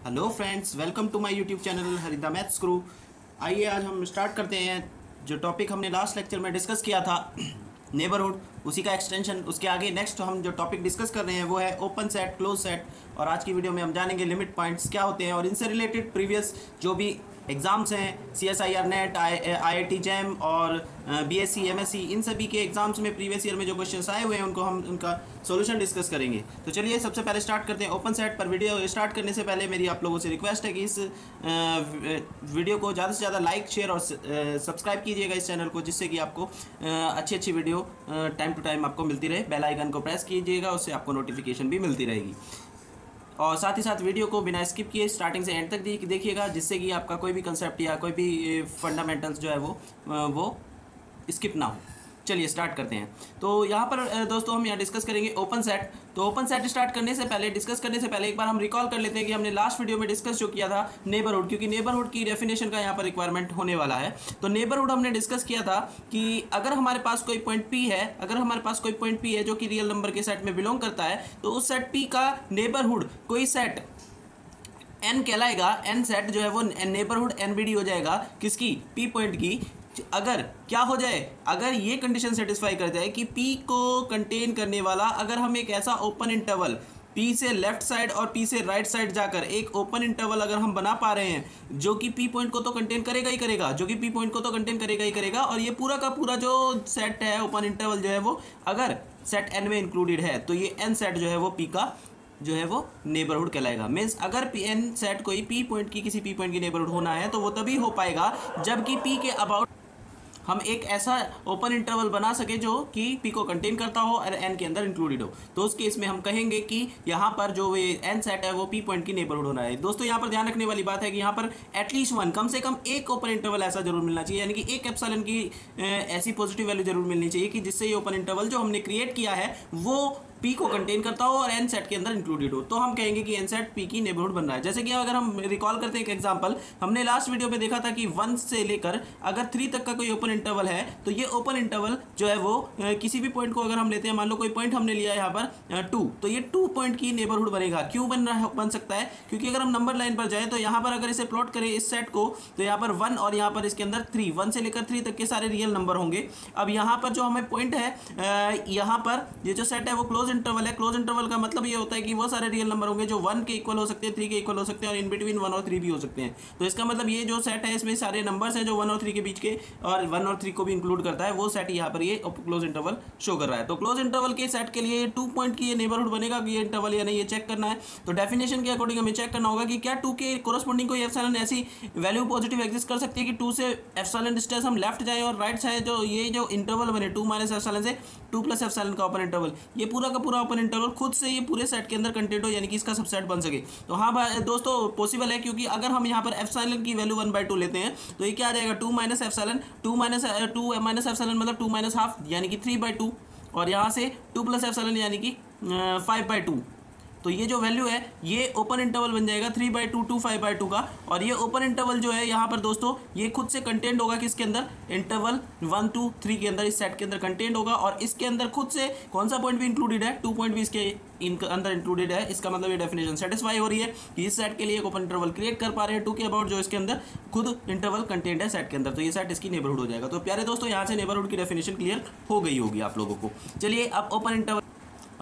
Hello friends, welcome to my YouTube channel Harida maths guru. आइए आज हम स्टार्ट करते हैं। जो टॉपिक हमने लास्ट लेक्चर में डिस्कस किया था नेबरहुड, उसी का एक्सटेंशन, उसके आगे नेक्स्ट हम जो टॉपिक डिस्कस कर रहे हैं वो है ओपन सेट, क्लोज सेट। और आज की वीडियो में हम जानेंगे लिमिट पॉइंट्स क्या होते हैं और इनसे रिलेटेड प्रीवियस जो भी एग्ज़ाम्स हैं CSIR नेट, IIT जैम और BSc MSc, इन सभी के एग्ज़ाम्स में प्रीवियस वीडियो में जो क्वेश्चंस आए हुए हैं उनको हम उनका सॉल्यूशन डिस्कस करेंगे। तो चलिए सबसे पहले स्टार्ट करते हैं ओपन सेट पर। वीडियो स्टार्ट करने से पहले मेरी आप लोगों से रिक्वेस्ट है कि इस वीडियो को ज़्यादा से ज़्यादा लाइक, शेयर और सब्सक्राइब कीजिएगा इस चैनल को, जिससे कि आपको अच्छी अच्छी वीडियो टाइम टू टाइम आपको मिलती रहे। बेल आइकन को प्रेस कीजिएगा, उससे आपको नोटिफिकेशन भी मिलती रहेगी। और साथ ही साथ वीडियो को बिना स्किप किए स्टार्टिंग से एंड तक देखिएगा, जिससे कि आपका कोई भी कंसेप्ट या कोई भी फंडामेंटल्स जो है वो स्किप ना हो। चलिए स्टार्ट करते हैं। तो यहाँ पर दोस्तों हम यहाँ डिस्कस करेंगे ओपन सेट। तो ओपन सेट स्टार्ट करने से पहले, डिस्कस करने से पहले एक बार हम रिकॉल कर लेते हैं कि हमने लास्ट वीडियो में डिस्कस जो किया था नेबरहुड, क्योंकि नेबरहुड की डेफिनेशन का यहाँ पर रिक्वायरमेंट होने वाला है। तो नेबरहुड हमने डिस्कस किया था कि अगर हमारे पास कोई पॉइंट P है, अगर हमारे पास कोई पॉइंट P है जो कि रियल नंबर के सेट में बिलोंग करता है, तो उस सेट P का नेबरहुड कोई सेट N कहलाएगा। N सेट जो है वो नेबरहुड NBD हो जाएगा किसकी? P पॉइंट की। अगर क्या हो जाए, अगर ये कंडीशन सेटिस्फाई कर जाए कि P को कंटेन करने वाला, अगर हम एक ऐसा ओपन इंटरवल P से लेफ्ट साइड और P से राइट साइड जाकर एक ओपन इंटरवल अगर हम बना पा रहे हैं जो कि P पॉइंट को तो कंटेन करेगा ही करेगा, जो कि P पॉइंट को तो कंटेन करेगा ही करेगा, और ये पूरा का पूरा जो सेट है ओपन इंटरवल जो है वो अगर सेट N में इंक्लूडेड है, तो ये N सेट जो है वो P का जो है वो नेबरहुड कहलाएगा। मीन्स अगर N सेट कोई P पॉइंट की, किसी P पॉइंट की नेबरहुड होना है तो वो तभी हो पाएगा जबकि P के अबाउट हम एक ऐसा ओपन इंटरवल बना सके जो कि P को कंटेन करता हो और N के अंदर इंक्लूडेड हो। तो उस केस में हम कहेंगे कि यहाँ पर जो N सेट है वो P पॉइंट की नेबरहुड होना है। दोस्तों यहाँ पर ध्यान रखने वाली बात है कि यहाँ पर एटलीस्ट वन, कम से कम एक ओपन इंटरवल ऐसा जरूर मिलना चाहिए, यानी कि एक एप्सिलॉन की ऐसी पॉजिटिव वैल्यू जरूर मिलनी चाहिए कि जिससे ये ओपन इंटरवल जो हमने क्रिएट किया है वो P को कंटेन करता हो और N सेट के अंदर इंक्लूडेड हो। तो हम कहेंगे कि N सेट P की नेबरहुड बन रहा है। जैसे कि अगर हम रिकॉल करते हैं एक एग्जांपल, हमने लास्ट वीडियो में देखा था कि 1 से लेकर अगर 3 तक का कोई ओपन इंटरवल है, तो ये ओपन इंटरवल जो है वो किसी भी पॉइंट को अगर हम लेते हैं, मान लो कोई पॉइंट हमने लिया है यहाँ पर 2, तो ये 2 पॉइंट की नेबरहुड बनेगा। क्यों बन सकता है? क्योंकि अगर हम नंबर लाइन पर जाए तो यहाँ पर अगर इसे प्लॉट करें इस सेट को, तो यहाँ पर 1 और यहाँ पर इसके अंदर 3, 1 से लेकर 3 तक के सारे रियल नंबर होंगे। अब यहाँ पर जो हमें पॉइंट है, यहाँ पर ये जो सेट है वो क्लोज इंटरवल है। क्लोज इंटरवल का मतलब ये होता है कि वो सारे रियल नंबर होंगे जो 1 के इक्वल हो सकते हैं, 3 के इक्वल हो सकते हैं और इन बिटवीन 1 और 3 भी हो सकते हैं। तो इसका मतलब ये जो सेट है इसमें सारे नंबर्स हैं जो 1 और 3 के बीच के, और 1 और 3 को भी इंक्लूड करता है, वो सेट यहाँ पर ये क्लोज इंटरवल शो कर रहा है। तो क्लोज इंटरवल के सेट के लिए 2 पॉइंट की ये नेबरहुड बनेगा कि ये इंटरवल या नहीं, ये चेक करना है। तो डेफिनेशन के अकॉर्डिंग हमें चेक करना होगा कि क्या 2 के कोरस्पॉन्डिंग कोई एप्सिलॉन ऐसी वैल्यू पॉजिटिव एग्जिस्ट कर सकती है कि 2 से एप्सिलॉन डिस्टेंस हम लेफ्ट जाए और राइट साइड जो ये जो इंटरवल बने 2 माइनस एप्सिलॉन से 2 प्लस एप्सिलॉन का ओपन इंटरवल, ये पूरा का पूरा ओपन इंटरवल खुद से ये पूरे सेट के अंदर कंटेंट हो, यानी कि इसका सबसेट बन सके। तो हाँ दोस्तों पॉसिबल है, क्योंकि अगर हम यहाँ पर एप्सिलॉन की वैल्यू 1/2 लेते हैं तो ये क्या आ जाएगा 2 माइनस एप्सिलॉन, 2 माइनस एप्सिलॉन मतलब 2 माइनस हाफ यानी कि 3/2, और यहाँ से 2 प्लस एप्सिलॉन यानी कि 5/2। तो ये जो वैल्यू है ये ओपन इंटरवल बन जाएगा 3/2 टू 5/2 का। और ये ओपन इंटरवल जो है यहाँ पर दोस्तों ये खुद से कंटेंट होगा किसके अंदर? इंटरवल 1 2 3 के अंदर, इस सेट के अंदर कंटेंट होगा, और इसके अंदर खुद से कौन सा पॉइंट भी इंक्लूडेड है? 2 पॉइंट भी इसके अंदर इंक्लूडेड है। इसका मतलब ये डेफिनेशन सेटिस्फाई हो रही है कि इस सेट के लिए एक ओपन इंटरवल क्रिएट कर पा रहे हैं 2 के अबाउट, जो इसके अंदर खुद इंटरवल कंटेंट है सेट के अंदर। तो ये सेट इसकी नेबरहुड हो जाएगा। तो प्यारे दोस्तों यहाँ से नेबरहुड की डेफिनेशन क्लियर हो गई होगी आप लोगों को। चलिए अब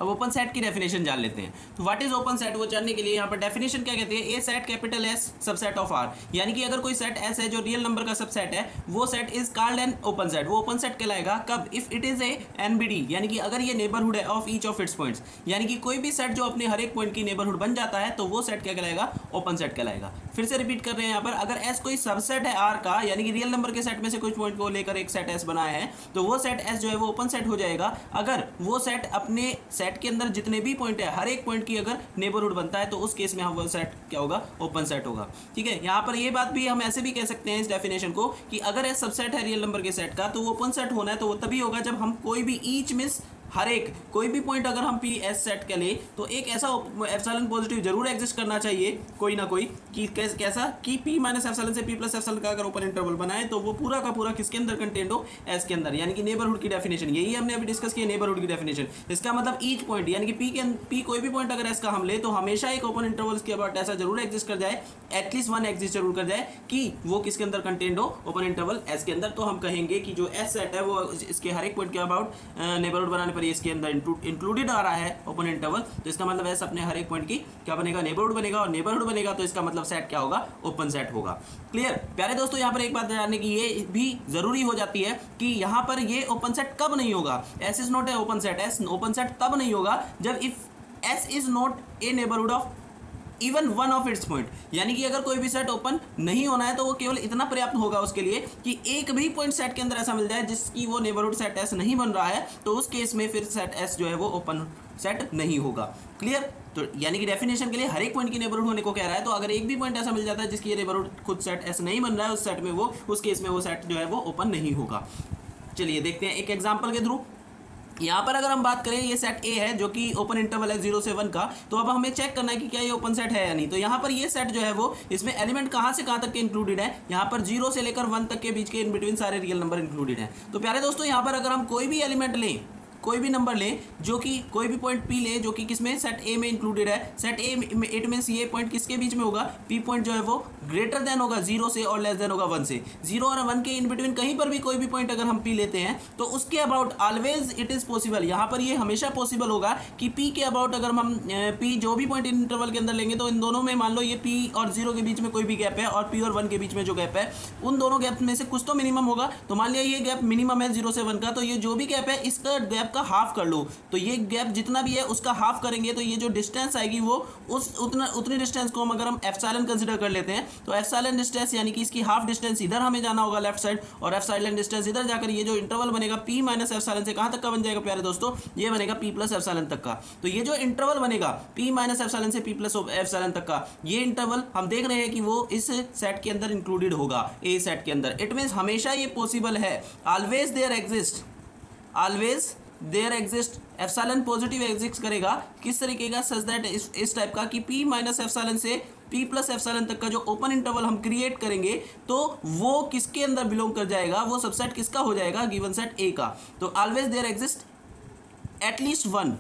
ओपन सेट की डेफिनेशन जान लेते हैं। तो व्हाट इज ओपन सेट, वो जानने के लिए यहाँ पर डेफिनेशन क्या कहती है? A set capital S subset of R, यानी कि अगर कोई सेट एस है जो रियल नंबर का सबसेट है, वो set is called an open set. वो ओपन सेट कहलाएगा कब? If it is a NBD, यानी कि अगर ये नेबरहुड है of each of its points, यानी कि कोई भी सेट जो अपने हर एक पॉइंट की नेबरहुड बन जाता है तो वो सेट क्या कहलाएगा? ओपन सेट कहलाएगा। फिर से रिपीट कर रहे हैं यहाँ पर, अगर एस कोई सबसेट है आर का, यानी कि रियल नंबर के सेट में से कुछ पॉइंट को लेकर एक सेट एस बनाया है, तो वो सेट एस जो है वो ओपन सेट हो जाएगा अगर वो सेट अपने सेट के अंदर जितने भी पॉइंट है हर एक पॉइंट की अगर नेबरहुड बनता है, तो उस केस में हम वो सेट क्या होगा? ओपन सेट होगा। ठीक है, यहाँ पर ये बात भी हम ऐसे भी कह सकते हैं इस डेफिनेशन को कि अगर एस सबसेट है रियल नंबर के सेट का, तो वो ओपन सेट होना है तो वो तभी होगा जब हम कोई भी ईच मींस हर एक कोई भी पॉइंट अगर हम पी एस सेट के लिए तो एक ऐसा एप्सिलॉन पॉजिटिव जरूर एग्जिस्ट करना चाहिए कोई ना कोई, कि कैसा कि पी माइनस एप्सिलॉन से पी प्लस एप्सिलॉन का अगर ओपन इंटरवल बनाए तो वो पूरा का पूरा किसके अंदर कंटेंट हो, एस के अंदर, यानी कि नेबरहुड की डेफिनेशन यही हमने अभी डिस्कस किया, नेबरहुड की डेफिनेशन। इसका मतलब ईच पॉइंट यानी कि पी कोई भी पॉइंट अगर एस का हम ले तो हमेशा एक ओपन इंटरवल के अबाउट ऐसा जरूर एग्जिस्ट कर जाए, एटलीस्ट वन एग्जिस्ट जरूर कर जाए कि वो किसके अंदर कंटेंट हो, ओपन इंटरवल एस के अंदर। तो हम कहेंगे कि जो एस सेट है वो इसके हर एक पॉइंट के अबाउट नेबरहुड बनाने पर इसके अंदर इंक्लूडेड आ रहा है ओपन इंटरवल, तो इसका मतलब एस अपने हर एक पॉइंट की क्या बनेगा, नेबरहुड बनेगा, और नेबरहुड बनेगा तो इसका मतलब सेट क्या होगा, ओपन सेट होगा। क्लियर प्यारे दोस्तों, यहाँ पर एक बात जानने की ये भी जरूरी हो जाती है कि यहाँ पर ये ओपन सेट कब नहीं होगा, S is not a open set, S open set तब नहीं होगा जब if S is not a neighbourhood of even one of its point, यानी कि अगर कोई भी सेट ओपन नहीं होना है तो वो केवल इतना पर्याप्त होगा उसके लिए कि एक भी पॉइंट सेट के अंदर ऐसा मिल जाए जिसकी वो नेबरहुड सेट एस नहीं बन रहा है, तो उस केस में फिर सेट एस जो है वो ओपन सेट नहीं होगा। क्लियर, तो यानी कि डेफिनेशन के लिए हर एक पॉइंट की नेबरहुड होने को कह रहा है, तो अगर एक भी पॉइंट ऐसा मिल जाता है जिसकी ये नेबरहुड खुद सेट एस नहीं बन रहा है उस सेट में, वो उस केस में वो सेट जो है वो ओपन नहीं होगा। चलिए देखते हैं एक एग्जाम्पल के थ्रू। यहाँ पर अगर हम बात करें ये सेट ए है जो कि ओपन इंटरवल है 0 से 1 का, तो अब हमें चेक करना है कि क्या ये ओपन सेट है या नहीं। तो यहाँ पर ये सेट जो है वो इसमें एलिमेंट कहाँ से कहाँ तक के इंक्लूडेड है, यहाँ पर 0 से लेकर 1 तक के बीच के इन बिटवीन सारे रियल नंबर इंक्लूडेड हैं। तो प्यारे दोस्तों यहाँ पर अगर हम कोई भी एलिमेंट लें, कोई भी नंबर ले जो कि कोई भी पॉइंट पी ले जो कि किसमें सेट ए में इंक्लूडेड है, सेट ए में इट मींस ये पॉइंट किसके बीच में होगा, पी पॉइंट जो है वो ग्रेटर देन होगा 0 से और लेस देन होगा 1 से। 0 और 1 के इन बिटवीन कहीं पर भी कोई भी पॉइंट अगर हम पी लेते हैं तो उसके about always it is possible, यहाँ पर ये हमेशा पॉसिबल होगा कि पी के अबाउट अगर हम पी जो भी पॉइंट इंटरवल के अंदर लेंगे तो इन दोनों में मान लो ये पी और 0 के बीच में कोई भी गैप है और पी और 1 के बीच में जो गैप है उन दोनों गैप में से कुछ तो मिनिमम होगा। तो मान लिया ये गैप मिनिमम है 0 से 1 का, तो ये जो भी गैप है इसका गैप का हाफ कर लो, तो ये गैप जितना भी है उसका हाफ करेंगे तो ये जो डिस्टेंस आएगी वो उतनी डिस्टेंस को हम अगर हम एप्सिलॉन कंसीडर कर लेते हैं तो एप्सिलॉन डिस्टेंस यानी कि इसकी हाफ डिस्टेंस इधर हमें जाना होगा लेफ्ट साइड और एप्सिलॉन डिस्टेंस इधर जाकर ये जो इंटरवल बनेगा पी माइनस एप्सिलॉन से कहां तक का बन जाएगा प्यारे दोस्तों, ये बनेगा पी प्लस एप्सिलॉन तक का। तो ये जो इंटरवल बनेगा पी माइनस एप्सिलॉन से पी प्लस एप्सिलॉन तक का, ये इंटरवल हम देख रहे हैं कि वो इस सेट के अंदर इंक्लूडेड होगा, ए सेट के अंदर। इट मींस हमेशा ये पॉसिबल है, always there exist, always there exist epsilon positive exist करेगा किस तरीके का, सच दैट इस टाइप का कि पी माइनस एप्सिलॉन से पी प्लस एप्सिलॉन तक का जो ओपन इंटरवल हम क्रिएट करेंगे तो वो किसके अंदर बिलोंग कर जाएगा, वो सबसेट किसका हो जाएगा, गिवन सेट ए का। तो always there exist at least one,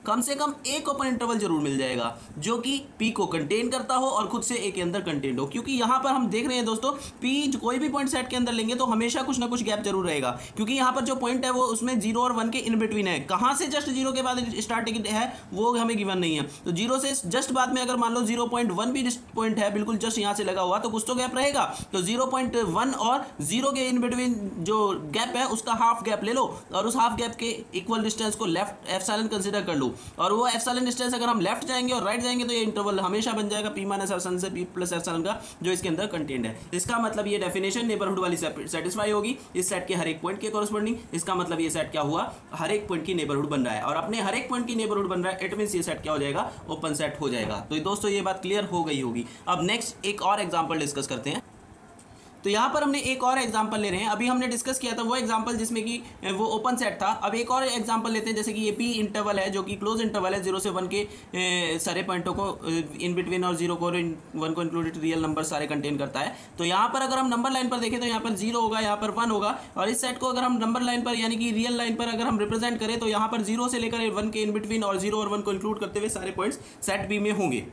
कम से कम एक ओपन इंटरवल जरूर मिल जाएगा जो कि पी को कंटेन करता हो और खुद से ए के अंदर कंटेंट हो, क्योंकि यहाँ पर हम देख रहे हैं दोस्तों पी कोई भी पॉइंट सेट के अंदर लेंगे तो हमेशा कुछ ना कुछ गैप जरूर रहेगा, क्योंकि यहाँ पर जो पॉइंट है वो उसमें 0 और 1 के इन बिटवीन है, कहाँ से जस्ट 0 के बाद स्टार्टिंग है वो हमें गिवन नहीं है। तो 0 से जस्ट बाद में अगर मान लो 0.1 भी पॉइंट है बिल्कुल जस्ट यहाँ से लगा हुआ तो कुछ तो गैप रहेगा। तो 0.1 और 0 के इन बिटवीन जो गैप है उसका हाफ गैप ले लो और उस हाफ गैप के इक्वल डिस्टेंस को लेफ्ट एप्सिलॉन कंसीडर कर लो, और वो एप्सिलॉन डिस्टेंस अगर हम लेफ्ट जाएंगे और राइट जाएंगे तो ये इंटरवल हमेशा बन जाएगा पी माइनस एप्सिलॉन से पी प्लस एप्सिलॉन का जो इसके अंदर कंटेंट है। इसका मतलब ये डेफिनेशन नेबरहुड वाली सेटिस्फाई होगी इस सेट के हर एक पॉइंट के कॉरस्पॉन्डिंग। इसका मतलब ये सेट क्या हुआ, हर एक पॉइंट की नेबरहुड बन रहा है, और अपने हर एक पॉइंट की नेबरहुड बन रहा है, इट मींस ये सेट क्या हो जाएगा, ओपन सेट हो जाएगा। तो दोस्तों ये बात क्लियर हो गई होगी। अब नेक्स्ट एक और एग्जांपल डिस्कस करते हैं। तो यहाँ पर हमने एक और एग्जांपल ले रहे हैं, अभी हमने डिस्कस किया था वो एग्जांपल जिसमें कि वो ओपन सेट था। अब एक और एग्जांपल लेते हैं, जैसे कि ये पी इंटरवल है जो कि क्लोज इंटरवल है 0 से 1 के सारे पॉइंटों को इन बिटवीन और 0 को 1 को इंक्लूडेड रियल नंबर सारे कंटेन करता है। तो यहाँ पर अगर हम नंबर लाइन पर देखें तो यहाँ पर 0 होगा, यहाँ पर 1 होगा, और इस सेट को अगर हम नंबर लाइन पर यानी कि रियल लाइन पर अगर हम रिप्रेजेंट करें तो यहाँ पर 0 से लेकर 1 के इन बिटवीन और 0 और 1 को इंक्लूड करते हुए सारे पॉइंट्स सेट बी में होंगे।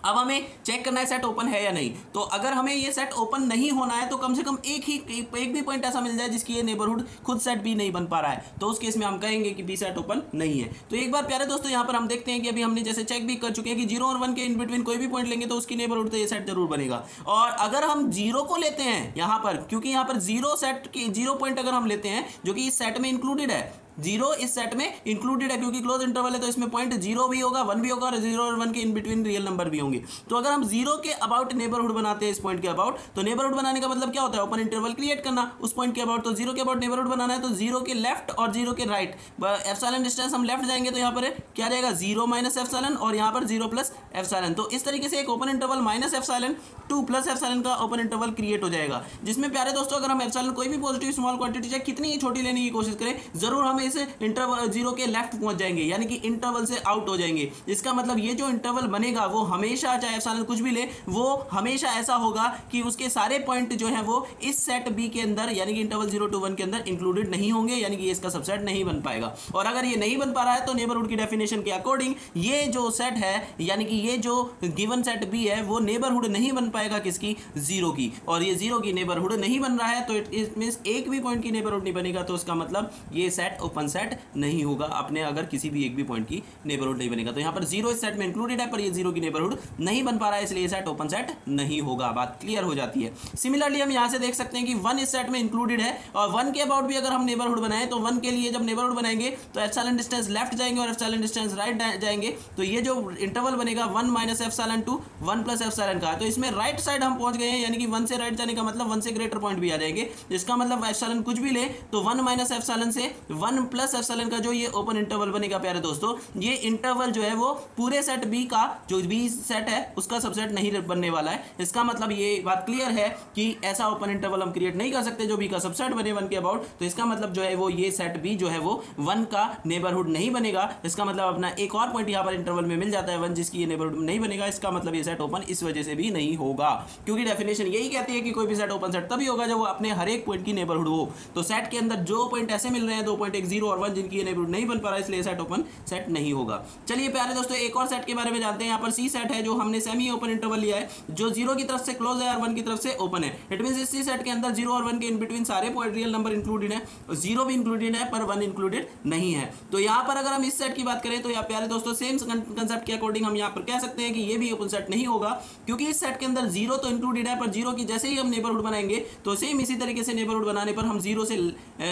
अब हमें चेक करना है सेट ओपन है या नहीं। तो अगर हमें ये सेट ओपन नहीं होना है तो कम से कम एक भी पॉइंट ऐसा मिल जाए जिसकी ये नेबरहुड खुद सेट बी नहीं बन पा रहा है, तो उस केस में हम कहेंगे कि बी सेट ओपन नहीं है। तो एक बार प्यारे दोस्तों यहाँ पर हम देखते हैं कि अभी हमने जैसे चेक भी कर चुके हैं कि 0 और 1 के इन बिटवीन कोई भी पॉइंट लेंगे तो उसकी नेबरहुड तो ये सेट जरूर बनेगा। और अगर हम 0 को लेते हैं यहाँ पर, क्योंकि यहाँ पर 0 पॉइंट अगर हम लेते हैं जो कि इस सेट में इंक्लूडेड है, 0 इस सेट में इंक्लूडेड है क्योंकि क्लोज इंटरवल है, तो इसमें पॉइंट 0 भी होगा, 1 भी होगा, और 0 और 1 के इन बिटवीन रियल नंबर भी होंगे। तो अगर हम 0 के अबाउट नेबरहुड बनाते हैं इस पॉइंट के अबाउट, तो नेबरहुड बनाने का मतलब क्या होता है, ओपन इंटरवल क्रिएट करना उस पॉइंट के अबाउट। तो 0 के अबाउट नेबरहुड बनाना है तो 0 के लेफ्ट और 0 के राइट एप्सिलॉन डिस्टेंस हम लेफ्ट जाएंगे तो यहाँ पर क्या रहेगा 0 माइनस एप्सिलॉन और यहाँ पर 0 प्लस एप्सिलॉन। तो इस तरीके से एक open interval minus epsilon 2 plus epsilon का ओपन इंटरवल क्रिएट हो जाएगा, जिसमें प्यारे दोस्तों अगर हम एप्सिलॉन कोई भी पॉजिटिव स्मॉल क्वांटिटी चाहे कितनी ही छोटी लेने की कोशिश करें, जरूर हमें इस इंटरवल जीरो के लेफ्ट पहुंच जाएंगे, यानी कि इंटरवल से आउट हो जाएंगे। इसका मतलब ये जो इंटरवल बनेगा वो हमेशा, चाहे एप्सिलॉन कुछ भी ले, वो हमेशा ऐसा होगा कि उसके सारे पॉइंट जो है वो इस सेट बी के अंदर, यानी कि इंटरवल 0 to 1 के अंदर इंक्लूडेड नहीं होंगे, यानी कि इसका सबसेट नहीं बन पाएगा। और अगर ये नहीं बन पा रहा है तो नेबरहुड की डेफिनेशन के अकॉर्डिंग ये जो सेट है, यानी कि ये जो गिवन सेट बी है, वो नेबरहुड नहीं बन पाएगा किसकी, जीरो की। और ये जीरो की नेबरहुड नहीं बन रहा है तो इट मींस एक भी पॉइंट की नेबरहुड नहीं बनेगा, तो इसका मतलब ये सेट ओपन सेट नहीं होगा अपने, अगर किसी भी एक भी पॉइंट की नेबरहुड नहीं बनेगा। तो यहाँ पर जीरो इस सेट में इंक्लूडेड है पर ये जीरो की नेबरहुड नहीं बन पा रहा है, इसलिए ये सेट ओपन सेट नहीं होगा। बात क्लियर हो जाती है। सिमिलरली हम यहाँ से देख सकते हैं कि 1 इस सेट में इंक्लूडेड है और 1 के अबाउट भी अगर हम नेबरहुड बनाएं तो 1 के लिए जब नेबरहुड बनाएंगे तो एप्सिलॉन डिस्टेंस लेफ्ट जाएंगे और एप्सिलॉन डिस्टेंस राइट जाएंगे, तो ये जो इंटरवल बनेगा 1 minus epsilon to 1 plus epsilon का, तो इसमें राइट साइड हम पहुंच गए हैं, यानी कि 1 से राइट जाने का मतलब 1 से ग्रेटर पॉइंट भी आ जाएंगे। इसका मतलब एप्सिलॉन कुछ भी ले तो 1 माइनस एप्सिलॉन से 1 प्लस एप्सिलॉन का जो ये ओपन इंटरवल बनेगा प्यारे दोस्तों, ये इंटरवल जो है वो पूरे सेट बी का, जो बी सेट है उसका सबसेट नहीं बनने वाला है। इसका मतलब ये बात क्लियर है कि ऐसा ओपन इंटरवल हम क्रिएट नहीं कर सकते जो बी का सबसेट बने 1 के अबाउट। तो इसका मतलब जो है वो ये सेट बी जो है वो 1 का नेबरहुड नहीं बनेगा। इसका मतलब अपना एक और पॉइंट यहाँ पर इंटरवल में मिल जाता है 1, जिसकी ये नेबरहुड नहीं बनेगा। इसका मतलब ये सेट ओपन इस वजह से भी नहीं होगा, क्योंकि डेफिनेशन यही कहती है कि कोई भी सेट ओपन सेट तभी होगा जब वो अपने हर एक पॉइंट की नेबरहुड हो। तो सेट के अंदर जो पॉइंट ऐसे मिल रहे हैं 2 पॉइंट, एक 0 और 1, जिनकी ये नेबरहुड नहीं बन पा रहा है, इसलिए सेट ओपन सेट नहीं होगा। चलिए प्यारे दोस्तों एक और सेट के बारे में जानते हैं। यहाँ पर सी सेट है जो हमने सेमी ओपन इंटरवल लिया है, जो 0 की तरफ से क्लोज है और 1 की तरफ से ओपन है। इट मींस इस सी सेट के अंदर 0 और 1 के इन बिटवीन सारे पॉइंट रियल नंबर इंक्लूडेड है, 0 भी इंक्लूडेड है पर 1 इंक्लूडेड नहीं है। तो यहाँ पर अगर हम इस सेट की बात करें तो यहाँ प्यारे दोस्तों सेम कंसेप्ट के अकॉर्डिंग हम यहाँ पर कह सकते हैं कि ये भी ओपन सेट नहीं होगा, क्योंकि इस सेट के अंदर 0 तो इंक्लूडेड है पर 0 की जैसे ही हम नेबरहुड बनाएंगे तो सेम इसी तरीके से नेबरहुड बनाने पर हम 0 से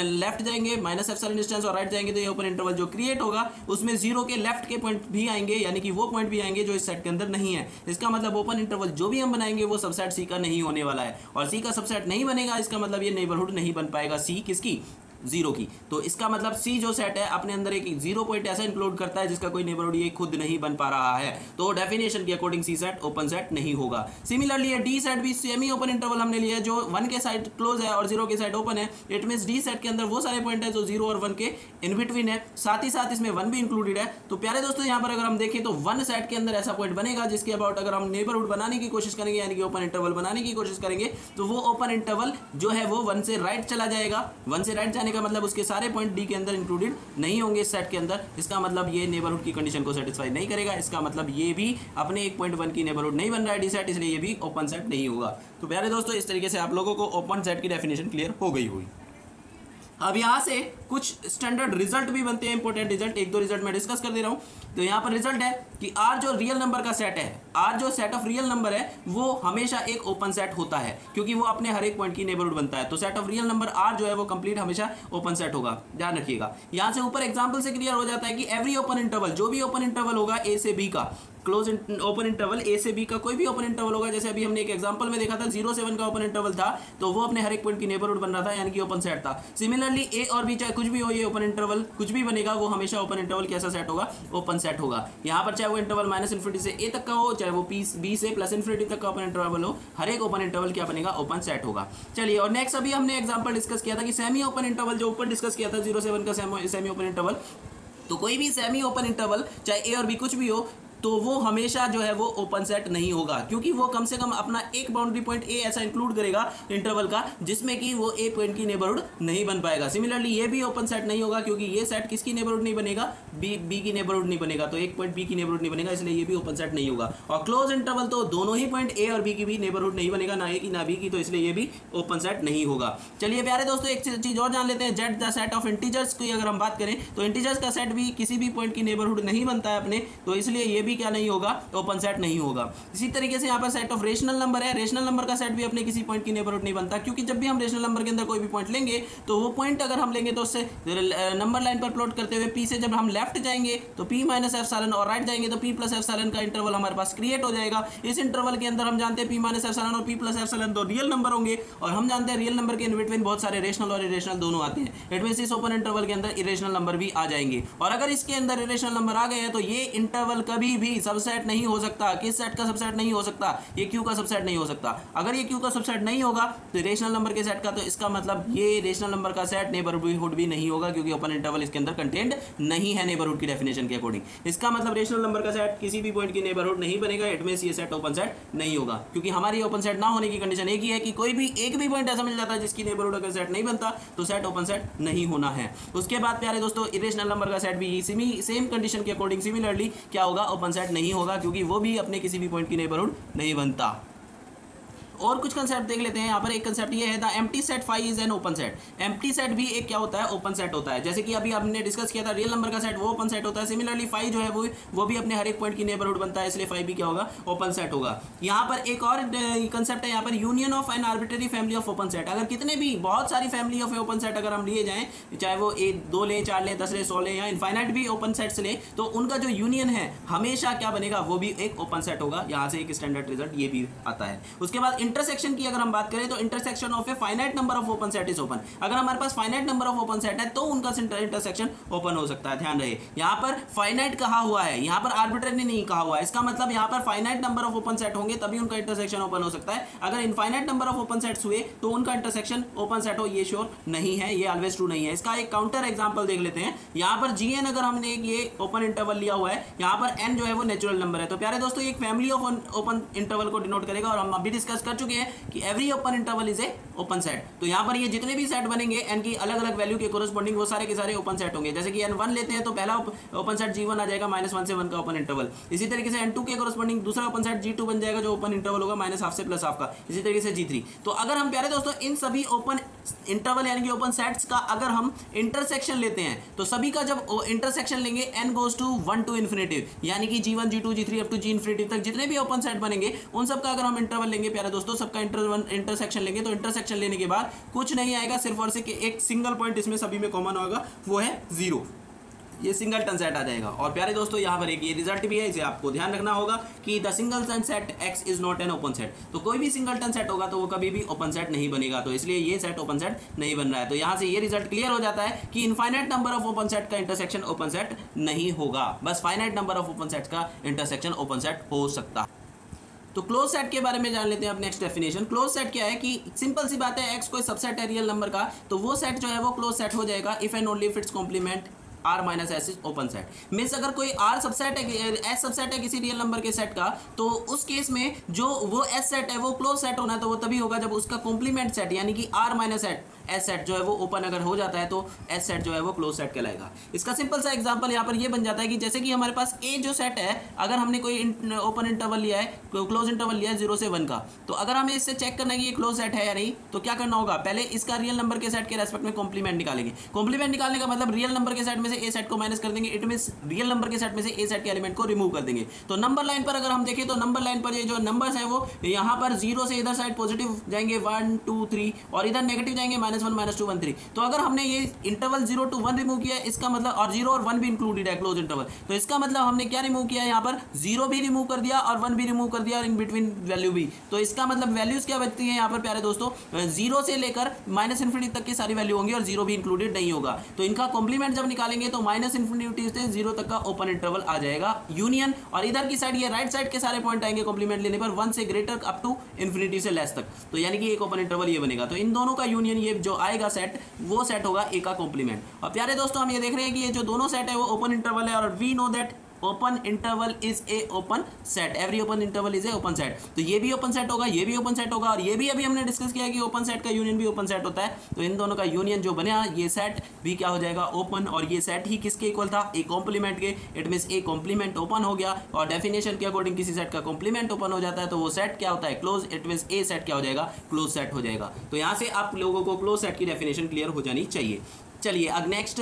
लेफ्ट जाएंगे माइनस एप्सिलॉन डिस्टेंस और राइट जाएंगे, तो ये ओपन इंटरवल जो क्रिएट होगा उसमें 0 के लेफ्ट के पॉइंट भी आएंगे, यानी कि वो पॉइंट भी आएंगे जो इस सेट के अंदर नहीं है। इसका मतलब ओपन इंटरवल जो भी हम बनाएंगे वो सबसेट सी का नहीं होने वाला है, और सी का सबसेट नहीं बनेगा, इसका मतलब ये नेबरहुड नहीं बन पाएगा सी किसकी, 0 की। तो इसका मतलब सी जो सेट है अपने अंदर एक 0 पॉइंट ऐसा इंक्लूड करता है जिसका कोई नेबरहुड ये खुद नहीं बन पा रहा है, तो डेफिनेशन के according C set open set नहीं होगा। सिमिलरली डी सेट भी सेमी ओपन इंटरवल हमने लिया है, जो 1 के साइड क्लोज है और 0 के साइड ओपन है। इट मींस डी सेट के अंदर वो सारे पॉइंट है जो 0 और 1 के इन बिटवीन है, साथ ही साथ इसमें 1 भी इंक्लूडेड है। तो प्यारे दोस्तों यहाँ पर अगर हम देखें तो 1 सेट के अंदर ऐसा पॉइंट बनेगा जिसके अबाउट अगर हम नेबरहुड बनाने की कोशिश करेंगे, यानी कि ओपन इंटरवल बनाने की कोशिश करेंगे, तो वो ओपन इंटरवल जो है वो 1 से राइट चला जाएगा। 1 से राइट जाने का मतलब उसके सारे पॉइंट डी के अंदर इंक्लूडेड नहीं होंगे इस सेट के अंदर। इसका मतलब ये नेबरहुड की कंडीशन को सेटिस्फाई नहीं करेगा। इसका मतलब ये भी अपने एक पॉइंट 1 की नेबरहुड नहीं बन रहा है डी सेट, इसलिए ये भी ओपन सेट नहीं होगा। तो प्यारे दोस्तों इस तरीके से आप लोगों को ओपन सेट की डेफिनेशन क्लियर हो गई हुई। अब यहाँ से कुछ स्टैंडर्ड रिजल्ट भी बनते हैं, इंपॉर्टेंट रिजल्ट, 1-2 रिजल्ट मैं डिस्कस कर दे रहा हूँ। तो यहाँ पर रिजल्ट है कि आर जो रियल नंबर का सेट है, आर जो सेट ऑफ रियल नंबर है वो हमेशा एक ओपन सेट होता है, क्योंकि वो अपने हर एक पॉइंट की नेबरहुड बनता है। तो set of real number are जो है वो कंप्लीट हमेशा ओपन सेट होगा, ध्यान रखिएगा। यहाँ से ऊपर एग्जाम्पल से क्लियर हो जाता है कि एवरी ओपन इंटरवल, जो भी ओपन इंटरवल होगा ए से बी का, क्लोज ओपन इंटरवल ए से बी का कोई भी ओपन इंटरवल होगा, जैसे अभी हमने एक एग्जांपल में देखा था 0 से 1 का ओपन इंटरवल था, तो वो अपने हर एक पॉइंट की नेबरहुड बन रहा था, यानी कि ओपन सेट था। सिमिलरली ए और बी चाहे कुछ भी हो, ये ओपन इंटरवल कुछ भी बनेगा वो हमेशा ओपन इंटरवल कैसा सेट होगा, ओपन सेट होगा। यहाँ पर चाहे वो इंटरवल माइनस इन्फिनिटी से ए तक का हो, चाहे वो बी से प्लस इन्फिनिटी तक का ओपन इंटरवल हो, हर एक ओपन इंटरवल क्या बनेगा, ओपन सेट होगा। चलिए, और नेक्स्ट अभी हमने एग्जाम्पल डिस्कस किया था कि सेमी ओपन इंटरवल, जो ऊपर डिस्कस किया था 0 से 1 का सेमी ओपन इंटरवल, तो कोई भी सेमी ओपन इंटरवल चाहे ए और बी कुछ भी हो, तो वो हमेशा जो है वो ओपन सेट नहीं होगा, क्योंकि वो कम से कम अपना एक बाउंड्री पॉइंट ए ऐसा इंक्लूड करेगा इंटरवल का जिसमें कि वो ए पॉइंट की नेबरहुड नहीं बन पाएगा। सिमिलरली ये भी ओपन सेट नहीं होगा, क्योंकि ये सेट किसकी नेबरहुड नहीं बनेगा, बी की नेबरहुड नहीं बनेगा, तो एक पॉइंट बी की नेबरहुड नहीं बनेगा, इसलिए ये भी ओपन सेट नहीं होगा। और क्लोज इंटरवल तो दोनों ही पॉइंट ए और बी की भी नेबरहुड नहीं बनेगा, ना ए की ना बी की, तो इसलिए ये भी ओपन सेट नहीं होगा। चलिए प्यारे दोस्तों एक चीज और जान लेते हैं, Z the set of integers की अगर हम बात करें तो इंटीजर्स का सेट भी किसी भी पॉइंट की नेबरहुड नहीं बनता है अपने, तो इसलिए ये भी क्या नहीं होगा, ओपन सेट नहीं होगा। इसी तरीके से यहाँ पर सेट ऑफ रेशनल नंबर है, रेशनल नंबर का सेट भी अपने किसी पॉइंट की नेबरहुड नहीं बनता, क्योंकि जब भी हम रेशनल नंबर के अंदर कोई भी पॉइंट लेंगे तो वो पॉइंट अगर हम लेंगे तो उससे नंबर लाइन पर प्लॉट करते हुए पी से जब हम लेफ्ट जाएंगे तो पी माइनस एप्सिलॉन और राइट जाएंगे तो पी प्लस एप्सिलॉन का इंटरवल हमारे पास क्रिएट हो जाएगा। इस इंटरवल के अंदर हम जानते हैं पी माइनस एप्सिलॉन और पी प्लस एप्सिलॉन दो रियल नंबर होंगे, और हम जानते हैं रियल नंबर के इन बिटवीन बहुत सारे रेशनल और इरेशनल दोनों आते हैं। इट मींस इस ओपन इंटरवल के अंदर इरेशनल नंबर भी आ जाएंगे, और अगर इसके अंदर इरेशनल नंबर आ गए हैं तो ये इंटरवल कभी भी सबसेट नहीं हो सकता। किस सेट का सबसेट नहीं हो सकता? ये क्यू का सबसेट नहीं हो सकता। अगर ये क्यू का सबसेट नहीं होगा तो रेशनल नंबर के सेट का, तो इसका मतलब ये रेशनल नंबर का सेट नेबरहुड भी नहीं होगा, क्योंकि ओपन इंटरवल इसके अंदर कंटेंट नहीं है नेबरहुड की डेफिनेशन के अकॉर्डिंग। इसका मतलब रेशनल नंबर का सेट किसी भी पॉइंट की नेबरहुड नहीं बनेगा, इट मींस ये सेट ओपन सेट नहीं होगा, क्योंकि हमारी ओपन सेट ना होने की कंडीशन एक ही है कि कोई भी एक भी पॉइंट ऐसा मिल जाता है जिसकी नेबरहुड अगर सेट नहीं बनता तो सेट ओपन सेट नहीं होना है। उसके बाद प्यारे दोस्तों इरेशनल नंबर का सेट भी सेम कंडीशन के अकॉर्डिंग सिमिलरली क्या होगा? ओपन सेट नहीं होगा, क्योंकि वो भी अपने किसी भी पॉइंट की नेबरहुड नहीं बनता। और कुछ कंसेप्ट देख लेते हैं। यहाँ पर एक कंसेप्ट ये है the empty set phi is an open set. Empty set भी एक क्या होता है? ओपन सेट होता है। जैसे कि अभी हमने डिस्कस किया था रियल नंबर का सेट वो ओपन सेट होता है, सिमिलरली फाई जो है वो भी अपने हर एक पॉइंट की नेबरहुड बनता है, इसलिए फाई भी क्या होगा? ओपन सेट होगा। यहाँ पर एक और कंसेप्ट है यहाँ पर union of N arbitrary family of open set. अगर कितने भी बहुत सारी फैमिली ऑफ ओपन सेट अगर हम लिए जाएँ, चाहे वो 2 लें, 4 लें, 10 लें, 100 लें या इनफाइनाइट भी ओपन सेट्स लें, तो उनका जो यूनियन है हमेशा क्या बनेगा? वो भी एक ओपन सेट होगा। यहाँ से एक स्टैंडर्ड रिजल्ट ये भी आता है। उसके बाद इंटरसेक्शन की अगर बात करें तो intersection of a finite number of open set is open. अगर हमारे पास finite number of open set है तो उनका इंटरसेक्शन ओपन हो सकता है। ध्यान रहे यहां पर फाइनाइट कहा हुआ है, यहां पर आर्बिट्ररी नहीं कहा हुआ है। इसका मतलब यहां पर finite number of open set होंगे तभी उनका इंटरसेक्शन ओपन हो सकता है। अगर infinite number of open sets हुए तो उनका इंटरसेक्शन ओपन सेट हो, ये श्योर नहीं है, ये ऑलवेज ट्रू नहीं है। इसका एक काउंटर एग्जांपल देख लेते हैं। यहां पर जीएन अगर हमने ये ओपन इंटरवल लिया हुआ है, यहां पर एन जो है वो नेचुरल नंबर है, तो प्यारे दोस्तों एक फैमिली ऑफ ओपन इंटरवल को डिनोट करेगा। और हम अभी डिस्कस कर चुके हैं कि every open interval is a open set. तो यहां पर ये जितने भी सेट बनेंगे एन की अलग अलग वैल्यू के कोरस्पॉन्डिंग वो सारे के सारे ओपन सेट होंगे। जैसे कि n1 लेते हैं तो पहला ओपन सेट g1 आ जाएगा -1 से 1 का ओपन इंटरवल। इसी तरीके से n2 के कोरस्पॉन्डिंग दूसरा ओपन सेट g2 बन जाएगा जो ओपन इंटरवल होगा -1/2 से +1/2 का। इसी तरीके से g3। तो अगर हम प्यारे दोस्तों इन सभी ओपन इंटरवल यानी कि ओपन सेट्स का अगर हम इंटरसेक्शन लेते हैं तो सभी का जब इंटरसेक्शन लेंगे n goes to 1 to infinity, यानी कि g1 g2 g3 up to g infinity तक जितने भी ओपन सेट बनेंगे उन सब का अगर हम इंटरवल लेंगे प्यारे दोस्तों, सबका इंटरसेक्शन लेंगे, तो इंटरसेक्शन लेने के बाद कुछ नहीं आएगा, सिर्फ और सिर्फ एक सिंगल पॉइंट इसमें सभी में कॉमन होगा, वो है 0। ये सिंगल टन सेट आ जाएगा। और प्यारे दोस्तों यहाँ पर एक ये रिजल्ट भी है, इसे आपको ध्यान रखना होगा कि the singleton set x is not an open set. तो कोई भी सिंगल टन सेट होगा तो वो कभी भी ओपन सेट नहीं बनेगा, तो इसलिए ये सेट ओपन सेट नहीं बन रहा है। तो यहाँ से ये रिजल्ट क्लियर हो जाता है कि infinite number of open set का इंटरसेक्शन ओपन सेट नहीं होगा, बस finite number of open set का इंटरसेक्शन ओपन सेट हो सकता है। तो क्लोज सेट के बारे में जान लेते हैं अब नेक्स्ट डेफिनेशन। क्लोज सेट क्या है कि सिंपल सी बात है, x कोई सबसेट है रियल नंबर का, तो वो सेट जो है वो क्लोज सेट हो जाएगा if and only if its complement R minus S is open set. Means अगर कोई R सबसेट है, S सबसेट है किसी रियल नंबर के सेट का, तो उस केस में जो वो S सेट है वो क्लोज सेट होना है, तो वो तभी होगा जब उसका कॉम्प्लीमेंट सेट यानी कि R माइनस एस सेट जो है वो ओपन अगर हो जाता है तो S सेट जो है वो क्लोज सेट कहलाएगा। इसका सिंपल सा एग्जांपल यहाँ पर ये बन जाता है कि जैसे कि हमारे पास A जो सेट है, अगर हमने कोई ओपन इंटरवल लिया है, क्लोज इंटरवल लिया है 0 से 1 का, तो अगर हमें इससे चेक करना है कि ये क्लोज सेट है या नहीं, तो क्या करना होगा? पहले इसका रियल नंबर के सेट के रेस्पेक्ट में कॉम्प्लीमेंट निकालेंगे। कॉम्प्लीमेंट निकालने का मतलब रियल नंबर के सेट में से A सेट को माइनस कर देंगे, इट मींस रियल नंबर के सेट में से A सेट के एलिमेंट को रिमूव कर देंगे। तो नंबर लाइन पर अगर हम देखें तो नंबर लाइन पर ये जो नंबर्स है वो यहाँ पर 0 से इधर साइड पॉजिटिव जाएंगे 1 2 3 और इधर नेगेटिव जाएंगे -1 -2 1 3। तो अगर हमने ये इंटरवल 0 to 1 रिमूव किया है, इसका मतलब, और 0 और 1 भी इंक्लूडेड है क्लोज इंटरवल, तो इसका मतलब हमने क्या रिमूव किया है? यहाँ पर 0 भी रिमूव कर दिया और 1 भी रिमूव कर दिया और इन बिटवीन वैल्यू भी। तो इसका मतलब वैल्यूज क्या बचती है यहाँ पर प्यारे दोस्तों? 0 से लेकर -इन्फिनिटी तक की सारी वैल्यू होंगी और 0 भी इंक्लूडेड नहीं होगा। तो इनका कॉम्प्लीमेंट जब निकालेंगे तो -इन्फिनिटी से 0 तक का ओपन इंटरवल आ जाएगा यूनियन, और इधर की साइड ये राइट साइड के सारे पॉइंट आएंगे कॉम्प्लीमेंट लेने पर 1 से ग्रेटर अप टू इन्फिनिटी से लेस तक, तो यानी कि एक ओपन इंटरवल ये बनेगा। तो इन दोनों का यूनियन ये जो आएगा सेट, वो सेट होगा A का कॉम्प्लीमेंट। और प्यारे दोस्तों हम ये देख रहे हैं कि ये जो दोनों सेट है वो ओपन इंटरवल है, और we know that open interval is a open set, every open interval is a open set. तो ये भी ओपन सेट होगा, ये भी ओपन सेट होगा, और ये भी अभी हमने डिस्कस किया कि ओपन सेट का यूनियन भी ओपन सेट होता है। तो इन दोनों का यूनियन जो बना, ये सेट भी क्या हो जाएगा? ओपन। और ये सेट ही किसके इक्वल था? ए कॉम्प्लीमेंट के। It means A complement open हो गया, और डेफिनेशन के अकॉर्डिंग किसी सेट का कॉम्प्लीमेंट ओपन हो जाता है तो वो सेट क्या होता है? Close. It means A set क्या हो जाएगा? क्लोज सेट हो जाएगा। तो यहाँ से आप लोगों को क्लोज सेट की डेफिनेशन क्लियर हो जानी चाहिए। चलिए अब नेक्स्ट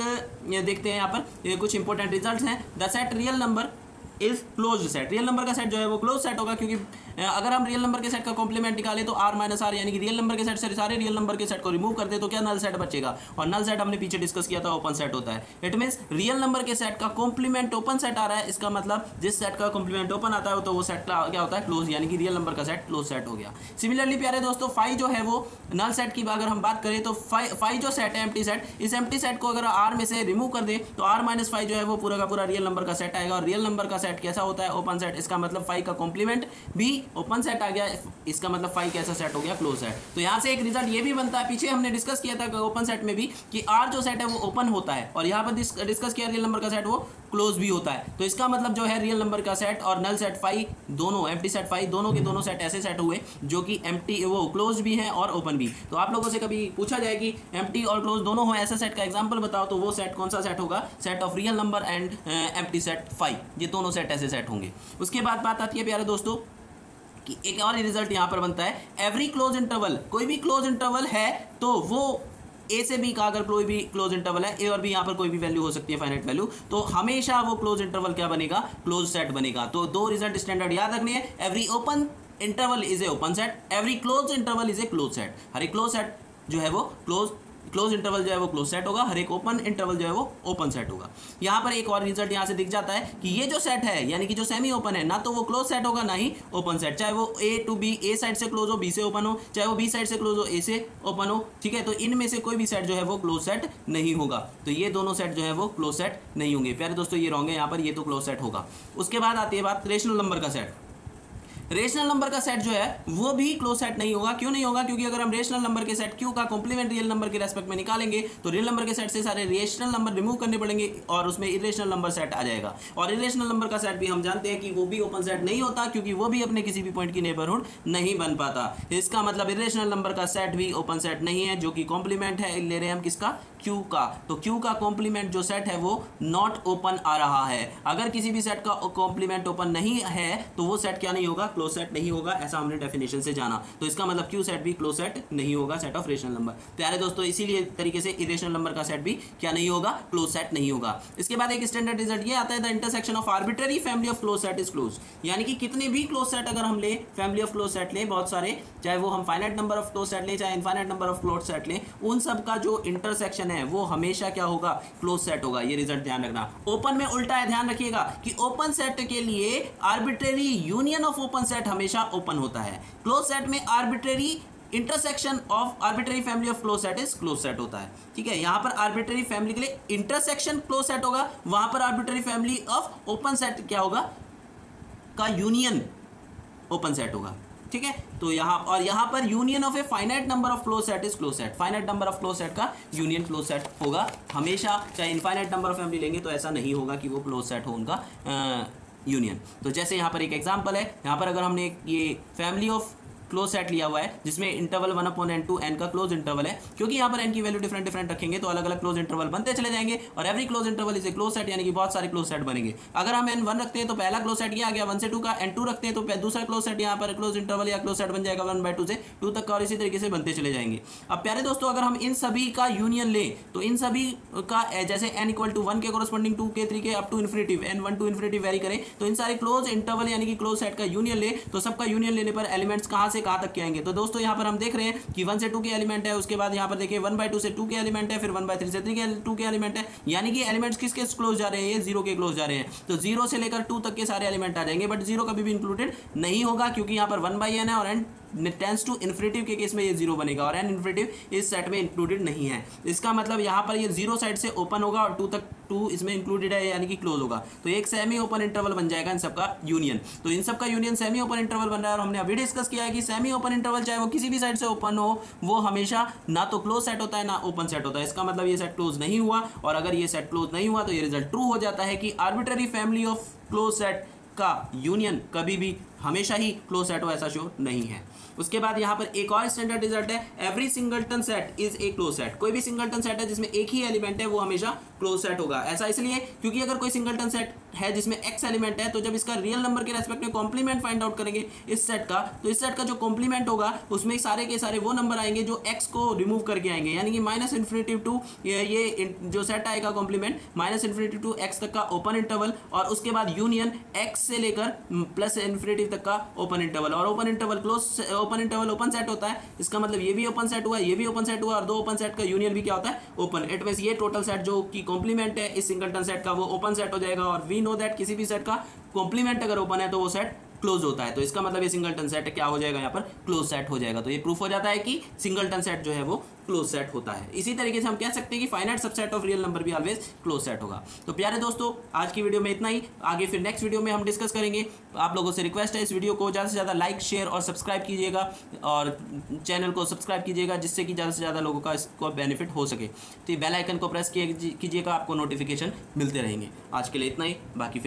देखते हैं, यहाँ पर कुछ इंपॉर्टेंट रिजल्ट्स हैं। The set real number is closed set. Real number का सेट जो है वो क्लोज सेट होगा, क्योंकि अगर हम रियल नंबर के सेट का कॉम्प्लीमेंट निकाले तो r माइनस आर, यानी कि रियल नंबर के सेट से सारे रियल नंबर के सेट को रिमूव कर दे तो क्या नल सेट बचेगा, और नल सेट हमने पीछे डिस्कस किया था ओपन सेट होता है। इट मींस रियल नंबर के सेट का कॉम्प्लीमेंट ओपन सेट आ रहा है, इसका मतलब जिस सेट का कॉम्प्लीमेंट ओपन आता है तो वो सेट क्या होता है, क्लोज, यानी कि रियल नंबर का सेट क्लोज सेट हो गया। सिमिलरली प्यारे दोस्तों फाई जो है वो नल सेट की अगर हम बात करें तो फाई जो सेट है एम्प्टी सेट, इस एम्प्टी सेट को अगर आर में से रिमूव कर दे तो आर माइनस फाई जो है वो पूरा का पूरा रियल नंबर का सेट आएगा, और रियल नंबर का सेट कैसा होता है, ओपन सेट। इसका मतलब फाई का कॉम्प्लीमेंट भी ओपन सेट आ गया, इसका मतलब फाई कैसा सेट हो गया, क्लोज सेट। तो यहाँ से एक रिजल्ट ये भी बनता है, पीछे हमने डिस्कस किया था ओपन सेट में भी कि आर जो सेट है वो ओपन होता है, और यहाँ पर डिस्कस किया रियल नंबर का सेट वो क्लोज भी होता है। तो इसका मतलब जो है रियल नंबर का सेट और नल सेट फाई दोनों, एम्प्टी सेट फाई दोनों के दोनों सेट ऐसे सेट हुए जो कि एम्प्टी वो क्लोज भी हैं और ओपन भी। तो आप लोगों से कभी पूछा जाए कि एम्प्टी और क्लोज दोनों हो ऐसे सेट का एग्जांपल बताओ, तो वो सेट कौन सा सेट होगा, set of real number and empty set phi, ये दोनों सेट ऐसे सेट होंगे। उसके बाद बात आती है प्यारे दोस्तों कि एक और रिजल्ट यहाँ पर बनता है, एवरी क्लोज इंटरवल, कोई भी क्लोज इंटरवल है तो वो ए से बी का अगर कोई भी क्लोज इंटरवल है, ए और बी यहाँ पर कोई भी वैल्यू हो सकती है फाइनाइट वैल्यू, तो हमेशा वो क्लोज इंटरवल क्या बनेगा, क्लोज सेट बनेगा। तो दो रिजल्ट स्टैंडर्ड याद रखनी है, every open interval is a open set, every close interval is a close set. हर एक क्लोज सेट जो है वो क्लोज इंटरवल जो है वो क्लोज सेट होगा, हर एक ओपन इंटरवल जो है वो ओपन सेट होगा। यहाँ पर एक और रिजल्ट यहाँ से दिख जाता है कि ये जो सेट है यानी कि जो सेमी ओपन है, ना तो वो क्लोज सेट होगा ना ही ओपन सेट, चाहे वो ए टू बी, ए साइड से क्लोज हो बी से ओपन हो, चाहे वो बी साइड से क्लोज हो ए से ओपन हो, ठीक है। तो इनमें से कोई भी सेट जो है वो क्लोज सेट नहीं होगा, तो ये दोनों सेट जो है वो क्लोज सेट नहीं होंगे। प्यारे दोस्तों ये रॉन्ग है, यहाँ पर ये तो क्लोज सेट होगा। उसके बाद आती है बात रेशनल नंबर का सेट। रेशनल नंबर का सेट जो है वो भी क्लोज सेट नहीं होगा। क्यों नहीं होगा, क्योंकि अगर हम रेशनल नंबर के सेट क्यू का कॉम्प्लीमेंट रियल नंबर के रेस्पेक्ट में निकालेंगे तो रियल नंबर के सेट से सारे रेशनल नंबर रिमूव करने पड़ेंगे और उसमें इरेशनल नंबर सेट आ जाएगा। और इरेशनल नंबर का सेट भी हम जानते हैं कि वो भी ओपन सेट नहीं होता, क्योंकि वो भी अपने किसी भी पॉइंट की नेबरहुड नहीं बन पाता। इसका मतलब इरेशनल नंबर का सेट भी ओपन सेट नहीं है, जो कि कॉम्प्लीमेंट है, ले रहे हैं हम किसका, क्यू का। तो क्यू का कॉम्प्लीमेंट जो सेट है वो नॉट ओपन आ रहा है। अगर किसी भी सेट का कॉम्प्लीमेंट ओपन नहीं है तो वो सेट क्या नहीं होगा, क्लोज सेट नहीं होगा, ऐसा हमने डेफिनेशन से जाना। तो इसका मतलब क्यू सेट भी क्लोज सेट नहीं होगा, सेट ऑफ रेशनल नंबर। प्यारे दोस्तों इसीलिए तरीके से इरेशनल नंबर का सेट भी क्या नहीं होगा, क्लोज सेट नहीं होगा। इसके बाद एक स्टैंडर्ड रिजल्ट ये आता है, the intersection of arbitrary family of close set is close, यानी कि कितने भी क्लोज सेट अगर हम ले, फैमिली ऑफ क्लोज सेट ले बहुत सारे, चाहे वो हम finite number of close set ले चाहे infinite number of close set ले, उन सब का जो इंटरसेक्शन है वो हमेशा क्या होगा, क्लोज सेट होगा। ये रिजल्ट ध्यान रखना। ओपन में उल्टा है, ध्यान रखिएगा कि ओपन सेट के लिए arbitrary union of open set हमेशा ओपन होता है, क्लोज सेट में arbitrary intersection of arbitrary family of close set is close set होता है, ठीक है। यहां पर आर्बिट्ररी फैमिली के लिए इंटरसेक्शन क्लोज सेट होगा, वहां पर arbitrary family of open set क्या होगा, का यूनियन ओपन सेट होगा, ठीक है। तो यहाँ पर union of a finite number of close set is close set, finite number of close set का यूनियन क्लोज सेट होगा हमेशा। चाहे इनफाइनाइट नंबर ऑफ फैमिली लेंगे तो ऐसा नहीं होगा कि वो क्लोज सेट हो उनका यूनियन। तो जैसे यहाँ पर एक एग्जांपल है, यहाँ पर अगर हमने ये फैमिली ऑफ क्लोज सेट लिया हुआ है जिसमें इंटरवल 1/n टू n का क्लोज इंटरवल है, क्योंकि यहाँ पर n की वैल्यू डिफरेंट डिफरेंट रखेंगे तो अलग अलग क्लोज इंटरवल बनते चले जाएंगे और every close interval is a close set, यानी कि बहुत सारे क्लोज सेट बनेंगे। अगर हम n1 रखते हैं तो पहला क्लोज सेट ये आ गया 1 से 2 का, n2 रखते हैं तो दूसरा क्लोज सेट यहाँ पर क्लोज इंटरवल या क्लोज सेट बन जाएगा 1/2 से 2 तक का, और इसी तरीके से बनते चले जाएंगे। अब प्यारे दोस्तों अगर हम इन सभी का यूनियन ले तो इन सभी का जैसे n = 1 के कोरस्पॉन्डिंग 2 के 3 के up to infinity n1 to infinity vary करें, तो इन सारे क्लोज इंटरवल यानी कि क्लोज सेट का यूनियन ले तो सबका यूनियन लेने पर एलिमेंट्स कहाँ से कहाँ तक के आएंगे। तो दोस्तों यहाँ पर हम देख रहे हैं कि 1 से 2 के एलिमेंट है, उसके बाद यहाँ पर देखिए 1/2 से 2 के एलिमेंट है, फिर 1/3 से 3 के 2 के एलिमेंट है, यानी कि एलिमेंट्स किसके क्लोज जा रहे हैं, ये 0 के क्लोज जा रहे हैं। तो 0 से लेकर 2 तक के सारे एलिमेंट आ जाएंगे, बट 0 कभी भी इंक्लूडेड नहीं होगा क्योंकि यहाँ पर 1/n है और n टेंस टू इन्फिनिटिव के केस में ये 0 बनेगा और n इन्फिनिटिव इस सेट में इंक्लूडेड नहीं है। इसका मतलब यहाँ पर ये 0 साइड से ओपन होगा और 2 इसमें इंक्लूडेड है यानी कि क्लोज होगा, तो एक सेमी ओपन इंटरवल बन जाएगा इन सबका यूनियन। तो इन सबका यूनियन सेमी ओपन इंटरवल बन रहा है और हमने अभी डिस्कस किया है कि सेमी ओपन इंटरवल चाहे वो किसी भी साइड से ओपन हो वो हमेशा ना तो क्लोज सेट होता है ना ओपन सेट होता है। इसका मतलब ये सेट क्लोज नहीं हुआ, और अगर ये सेट क्लोज नहीं हुआ तो ये रिजल्ट ट्रू हो जाता है कि arbitrary family of close set का यूनियन कभी भी हमेशा ही क्लोज सेट हो ऐसा शो नहीं है। उसके बाद यहाँ पर एक और स्टैंडर्ड रिजल्ट है, every singleton set is a close set. कोई भी सिंगलटन सेट है जिसमें एक ही एलिमेंट है वो हमेशा क्लोज सेट होगा। ऐसा इसलिए क्योंकि अगर कोई सिंगलटन सेट है जिसमें x एलिमेंट है तो जब इसका रियल नंबर के रेस्पेक्ट में कॉम्प्लीमेंट फाइंड आउट करेंगे इस सेट का, तो इस सेट का जो कॉम्प्लीमेंट होगा उसमें सारे के सारे वो नंबर आएंगे जो x को रिमूव करके आएंगे, यानी कि -∞ टू ये जो सेट आएगा कॉम्प्लीमेंट -∞ टू x तक का ओपन इंटरवल और उसके बाद यूनियन x से लेकर +∞ तक का ओपन इंटरवल, और open interval close, open interval open set होता है, इसका मतलब ये भी ओपन सेट हुआ, ये भी ओपन सेट हुआ, और दो ओपन सेट का यूनियन भी क्या होता है, ओपन। इट मींस ये टोटल सेट जो कि कॉम्प्लीमेंट है इस सिंगलटन सेट का वो ओपन सेट हो जाएगा, और वी नो दैट किसी भी सेट का कॉम्प्लीमेंट अगर ओपन है तो वो सेट क्लोज होता है, तो इसका मतलब ये सिंगलटन सेट क्या हो जाएगा, यहाँ पर क्लोज सेट हो जाएगा। तो ये प्रूफ हो जाता है कि सिंगलटन सेट जो है वो क्लोज सेट होता है। इसी तरीके से हम कह सकते हैं कि finite subset of real number भी ऑलवेज क्लोज सेट होगा। तो प्यारे दोस्तों, आज की वीडियो में इतना ही, आगे फिर नेक्स्ट वीडियो में हम डिस्कस करेंगे। आप लोगों से रिक्वेस्ट है इस वीडियो को ज़्यादा से ज़्यादा लाइक, शेयर और सब्सक्राइब कीजिएगा, और चैनल को सब्सक्राइब कीजिएगा जिससे कि ज़्यादा से ज़्यादा लोगों का इसको बेनिफिट हो सके। तो बेल आइकन को प्रेस कीजिएगा, आपको नोटिफिकेशन मिलते रहेंगे। आज के लिए इतना ही, बाकी फिर